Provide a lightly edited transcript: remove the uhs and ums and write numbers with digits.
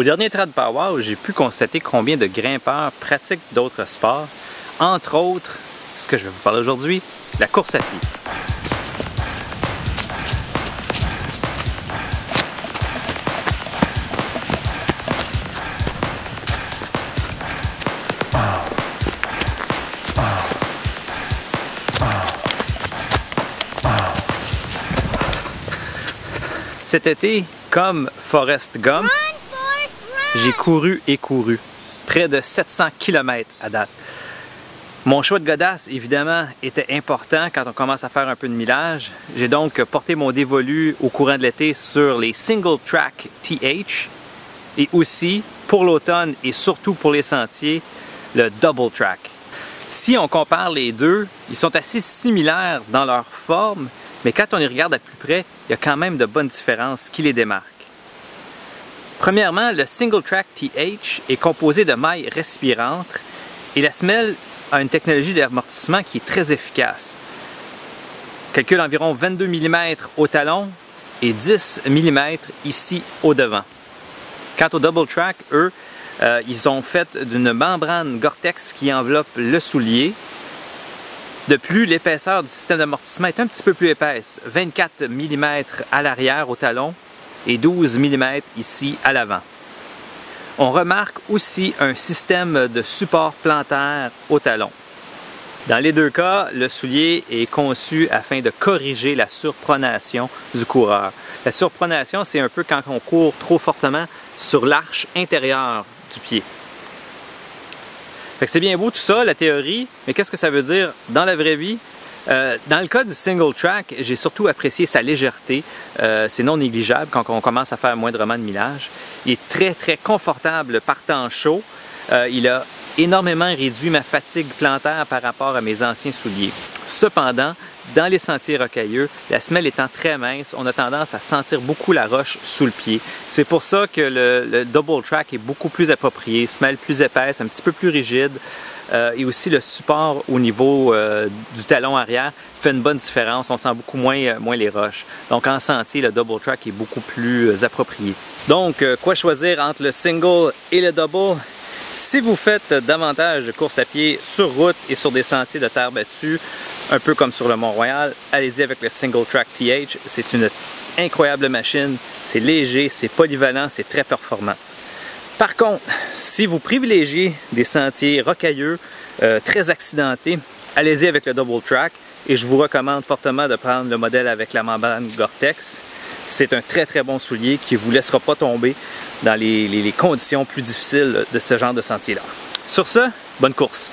Au dernier Trad Powwow, j'ai pu constater combien de grimpeurs pratiquent d'autres sports, entre autres, ce que je vais vous parler aujourd'hui, la course à pied. Cet été, comme Forrest Gump, j'ai couru et couru. Près de 700 km à date. Mon choix de godasses, évidemment, était important quand on commence à faire un peu de millage. J'ai donc porté mon dévolu au courant de l'été sur les Single Track TH et aussi, pour l'automne et surtout pour les sentiers, le Double Track. Si on compare les deux, ils sont assez similaires dans leur forme, mais quand on les regarde à plus près, il y a quand même de bonnes différences qui les démarquent. Premièrement, le Single Track TH est composé de mailles respirantes et la semelle a une technologie d'amortissement qui est très efficace. Calcule environ 22 mm au talon et 10 mm ici au devant. Quant au Double Track, eux, ils ont fait d'une membrane Gore-Tex qui enveloppe le soulier. De plus, l'épaisseur du système d'amortissement est un petit peu plus épaisse, 24 mm à l'arrière au talon et 12 mm ici à l'avant. On remarque aussi un système de support plantaire au talon. Dans les deux cas, le soulier est conçu afin de corriger la surpronation du coureur. La surpronation, c'est un peu quand on court trop fortement sur l'arche intérieure du pied. C'est bien beau tout ça, la théorie, mais qu'est-ce que ça veut dire dans la vraie vie? Dans le cas du Single Track, j'ai surtout apprécié sa légèreté. C'est non négligeable quand on commence à faire moindrement de millage. Il est très très confortable par temps chaud. Il a énormément réduit ma fatigue plantaire par rapport à mes anciens souliers. Cependant, dans les sentiers rocailleux, la semelle étant très mince, on a tendance à sentir beaucoup la roche sous le pied. C'est pour ça que le Double Track est beaucoup plus approprié, semelle plus épaisse, un petit peu plus rigide. Et aussi le support au niveau du talon arrière fait une bonne différence. On sent beaucoup moins les roches. Donc en sentier, le Double Track est beaucoup plus approprié. Donc, quoi choisir entre le Single et le Double? Si vous faites davantage de courses à pied sur route et sur des sentiers de terre battue, un peu comme sur le Mont-Royal, allez-y avec le Single Track TH. C'est une incroyable machine. C'est léger, c'est polyvalent, c'est très performant. Par contre, si vous privilégiez des sentiers rocailleux, très accidentés, allez-y avec le Double Track et je vous recommande fortement de prendre le modèle avec la membrane Gore-Tex. C'est un très très bon soulier qui ne vous laissera pas tomber dans les conditions plus difficiles de ce genre de sentier-là. Sur ce, bonne course!